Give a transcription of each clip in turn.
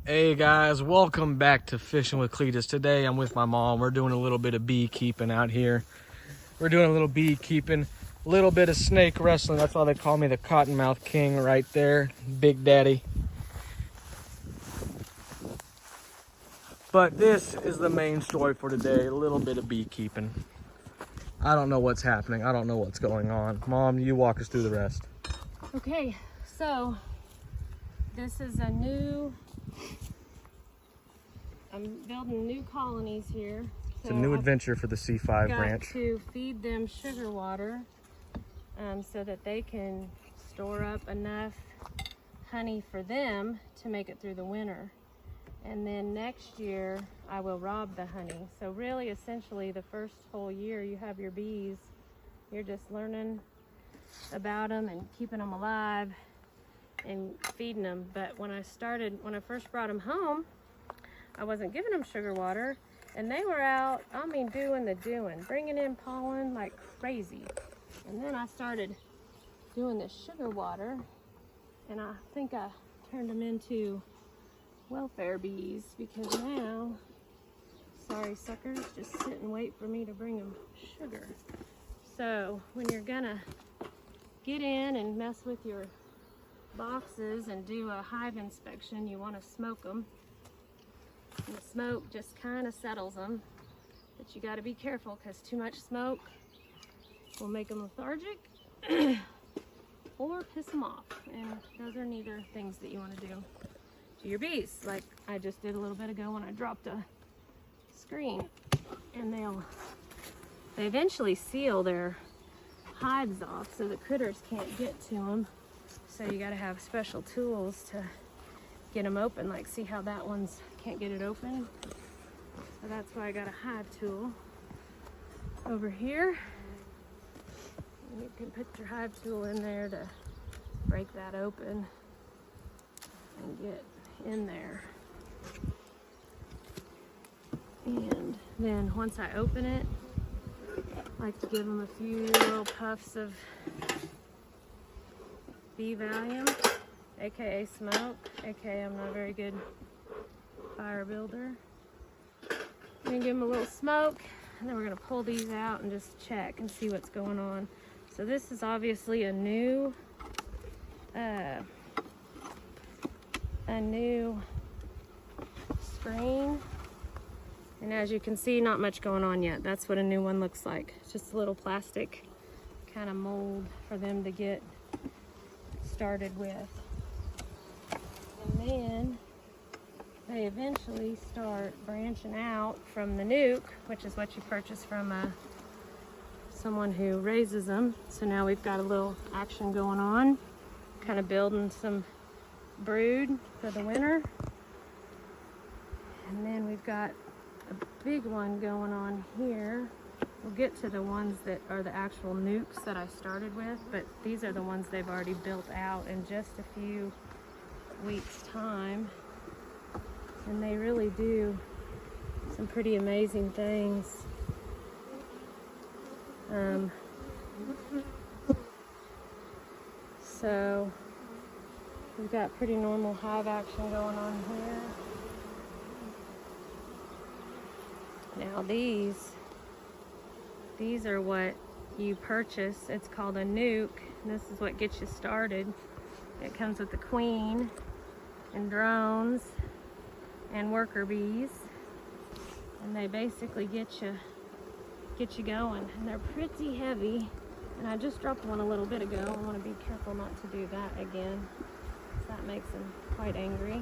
Hey guys, welcome back to Fishing with Cletus. Today I'm with my mom. We're doing a little bit of beekeeping out here. We're doing a little beekeeping, a little bit of snake wrestling. That's why they call me the Cottonmouth King right there, Big Daddy. But this is the main story for today, a little bit of beekeeping. I don't know what's happening. I don't know what's going on. Mom, you walk us through the rest. Okay, so this is I'm building new colonies here. It's a new adventure for the C5 branch. Got to feed them sugar water so that they can store up enough honey for them to make it through the winter. And then next year I will rob the honey. So really, essentially, the first whole year you have your bees, you're just learning about them and keeping them alive and feeding them. But when I first brought them home, I wasn't giving them sugar water, and they were out, doing the doing, bringing in pollen like crazy. And then I started doing the sugar water, and I think I turned them into welfare bees, because now, sorry suckers, just sit and wait for me to bring them sugar. So when you're gonna get in and mess with your boxes and do a hive inspection, you want to smoke them. And the smoke just kind of settles them, but you got to be careful, because too much smoke will make them lethargic or piss them off, and those are neither things that you want to do to your bees, like I just did a little bit ago when I dropped a screen. And they eventually seal their hives off so the critters can't get to them. So you got to have special tools to get them open. Like, see how that one's can't get it open? So that's why I got a hive tool over here. And you can put your hive tool in there to break that open and get in there. And then once I open it, I like to give them a few little puffs of bee Valium, aka smoke, aka I'm not a very good fire builder. I'm gonna give them a little smoke, and then we're gonna pull these out and just check and see what's going on. So this is obviously a new screen, and as you can see, not much going on yet. That's what a new one looks like. It's just a little plastic kind of mold for them to get started with. And then they eventually start branching out from the nuke, which is what you purchase from someone who raises them. So now we've got a little action going on, kind of building some brood for the winter. And then we've got a big one going on here. We'll get to the ones that are the actual nukes that I started with, but these are the ones they've already built out in just a few weeks' time. And they really do some pretty amazing things. So we've got pretty normal hive action going on here. Now these are what you purchase. It's called a nuke, and this is what gets you started. It comes with the queen and drones and worker bees, and they basically get you going. And they're pretty heavy, and I just dropped one a little bit ago. I want to be careful not to do that again, because that makes them quite angry.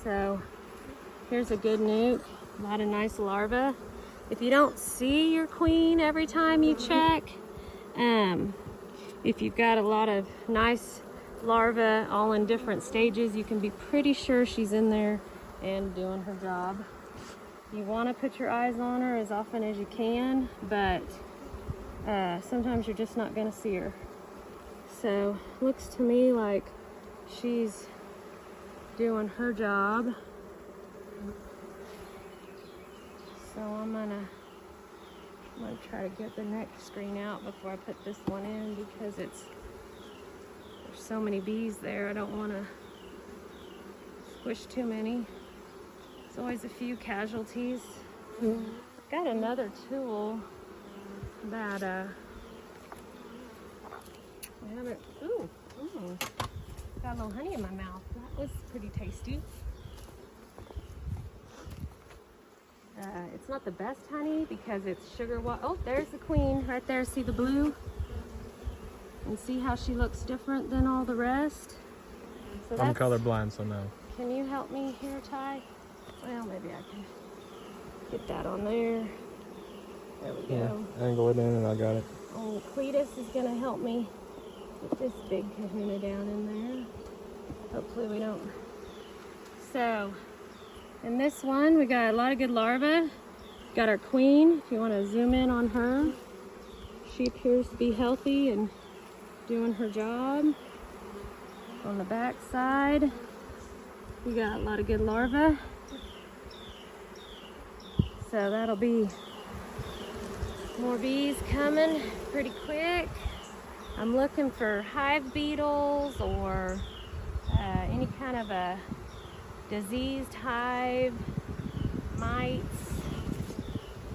So here's a good nuke, a lot of nice larvae. If you don't see your queen every time you check, if you've got a lot of nice larvae all in different stages, you can be pretty sure she's in there and doing her job. You want to put your eyes on her as often as you can, but sometimes you're just not going to see her. So looks to me like she's doing her job. So I'm gonna try to get the next screen out before I put this one in, because there's so many bees there. I don't want to squish too many. There's always a few casualties. Got another tool that I haven't. Ooh, got a little honey in my mouth. That was pretty tasty. It's not the best honey because it's sugar water. Oh, there's the queen right there. See the blue? And see how she looks different than all the rest? So I'm colorblind, so no. Can you help me here, Ty? Well, maybe I can get that on there. There we go. Angle it in and I got it. Oh, Cletus is gonna help me get this big kahuna down in there. Hopefully we don't. So, in this one, we got a lot of good larvae. Got our queen, if you want to zoom in on her. She appears to be healthy and doing her job. On the back side, we got a lot of good larvae. So that'll be more bees coming pretty quick. I'm looking for hive beetles or any kind of a diseased hive, mites,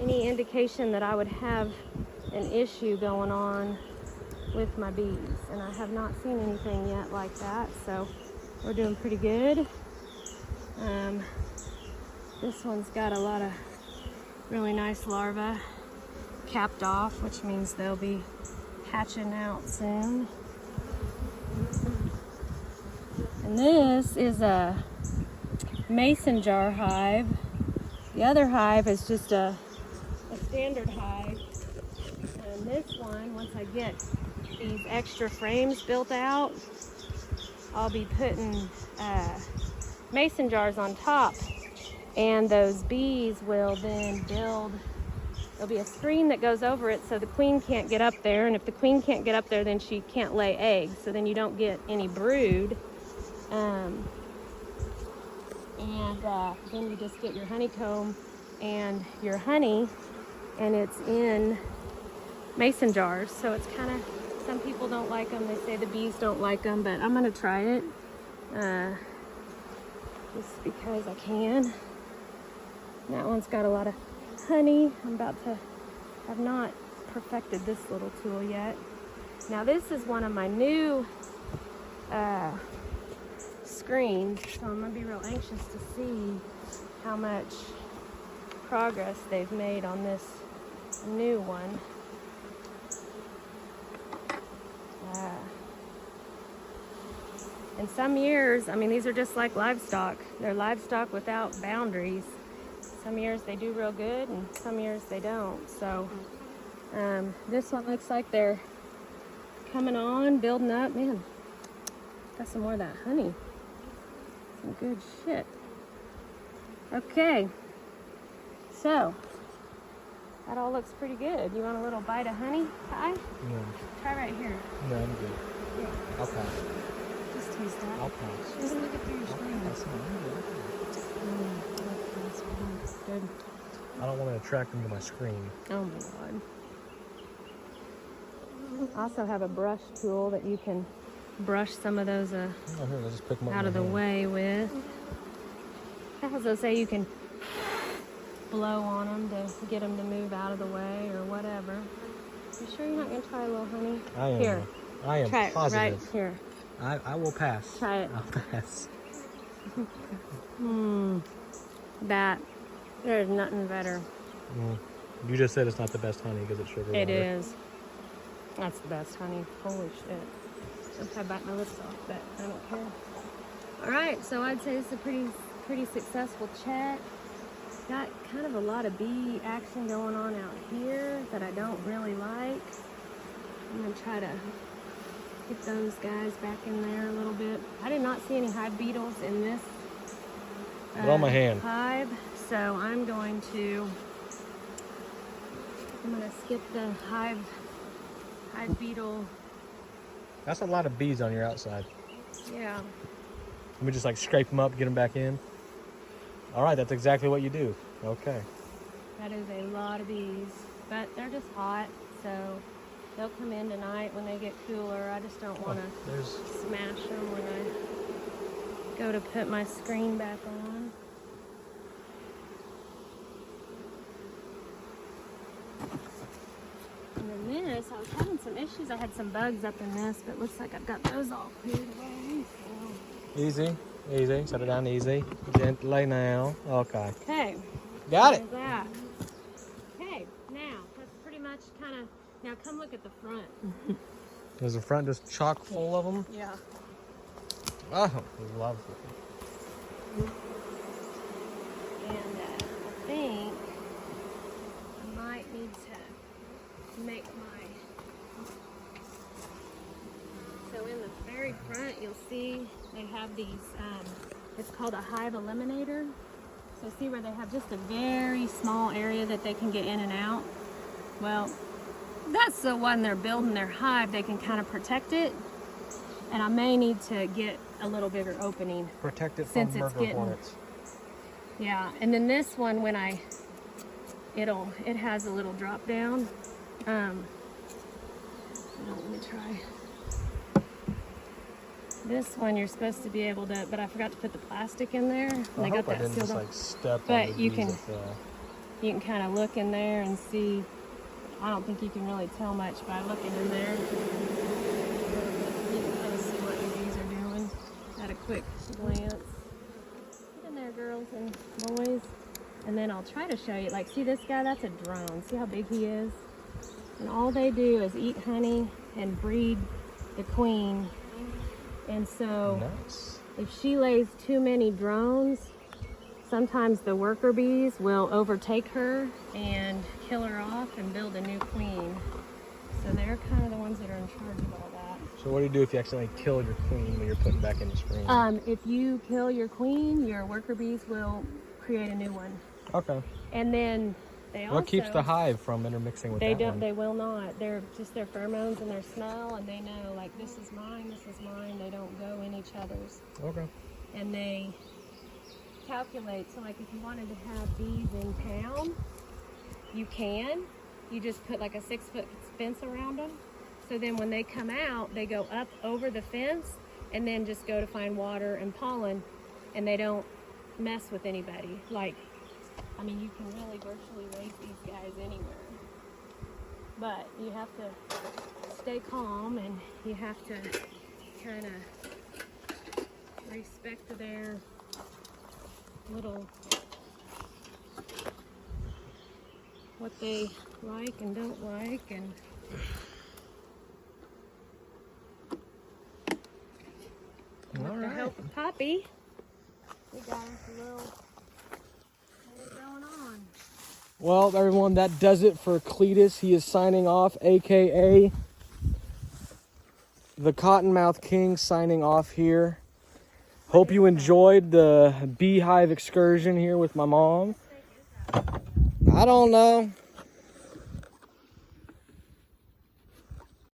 any indication that I would have an issue going on with my bees. And I have not seen anything yet like that, so we're doing pretty good. This one's got a lot of really nice larvae capped off, which means they'll be hatching out soon. And this is a mason jar hive. The other hive is just a standard hive. And this one, once I get these extra frames built out, I'll be putting mason jars on top, and those bees will then build. There'll be a screen that goes over it so the queen can't get up there, and if the queen can't get up there, then she can't lay eggs, so then you don't get any brood. Then you just get your honeycomb and your honey, and it's in mason jars. So it's kind of, some people don't like them. They say the bees don't like them, but I'm gonna try it just because I can. And that one's got a lot of honey. I've not perfected this little tool yet. Now this is one of my new screens, so I'm gonna be real anxious to see how much progress they've made on this new one. In some years, I mean, these are just like livestock. They're livestock without boundaries. Some years they do real good, and some years they don't. So this one looks like they're coming on, building up. Man, got some more of that honey. Some good shit. Okay, so that all looks pretty good. You want a little bite of honey, Ty? Yeah. Try right here. No, I'm good. Yeah. I'll pass. Just taste that. I'll pass. Just look at through your screen. Good. I don't want to attract them to my screen. Oh my god. I also have a brush tool that you can brush some of those Oh, here, let's just pick them up out of the way with. As I say, you can blow on them to get them to move out of the way or whatever. You sure you're not going to try a little honey? I am. Here. I am Try it positive. right here. I will pass. Try it. I'll pass. There's nothing better. You just said it's not the best honey because it's sugar water. It is. That's the best honey. Holy shit. Sometimes I bite my lips off, but I don't care. All right, so I'd say it's a pretty successful check. Got kind of a lot of bee action going on out here that I don't really like. I'm gonna try to get those guys back in there a little bit. I did not see any hive beetles in this Put on my hand. hive, so I'm gonna skip the hive beetle. That's a lot of bees on your outside. Yeah. Let me just like scrape them up, get them back in. All right, that's exactly what you do. Okay. That is a lot of bees, but they're just hot, so they'll come in tonight when they get cooler. I just don't want to smash them when go to put my screen back on. And then this, I was having some issues. I had some bugs up in this, but it looks like I've got those all cleared away. So. Easy, easy. Set it down easy. Gently now. Okay. Okay. Got it. There's that. Okay, now that's pretty much kind of. Now come look at the front. Is the front just chock full of them? Yeah. Oh, lovely. And I think I might need to make my. So in the very front, you'll see they have these. It's called a hive eliminator. So see where they have just a very small area that they can get in and out. Well, that's so when they're building their hive, they can kind of protect it. And I may need to get a little bigger opening. Protect it Since from it's murder getting- hornets. Yeah, and then this one, when it has a little drop down. Let me try. This one you're supposed to be able to, but I forgot to put the plastic in there. And I I hope got I that didn't sealed just up. like step But on you the can- bees if, You can kind of look in there and see. I don't think you can really tell much by looking in there. You can kind of see what the bees are doing at a quick glance. Get in there, girls and boys. And then I'll try to show you. Like, see this guy? That's a drone. See how big he is? And all they do is eat honey and breed the queen. And so nice. if she lays too many drones, sometimes the worker bees will overtake her and kill her off and build a new queen. So they're kind of the ones that are in charge of all that. So what do you do if you accidentally kill your queen when you're putting back in the screen? If you kill your queen, your worker bees will create a new one. Okay. And then they also... What keeps the hive from intermixing with They that don't. one? They will not. They're just their pheromones and their smell, and they know like this is mine, this is mine. They don't go in each other's. Okay. And they calculate. So like if you wanted to have bees in town, you can. You just put like a 6-foot fence around them. So then when they come out, they go up over the fence and then just go to find water and pollen, and they don't mess with anybody. Like, I mean, you can really virtually raise these guys anywhere. But you have to stay calm, and you have to kind of respect their little, what they like and don't like. And with the help of Poppy, we got us a little going on. Well, everyone, that does it for Cletus. He is signing off, aka the Cottonmouth King, signing off here. Hope you enjoyed the beehive excursion here with my mom. I don't know.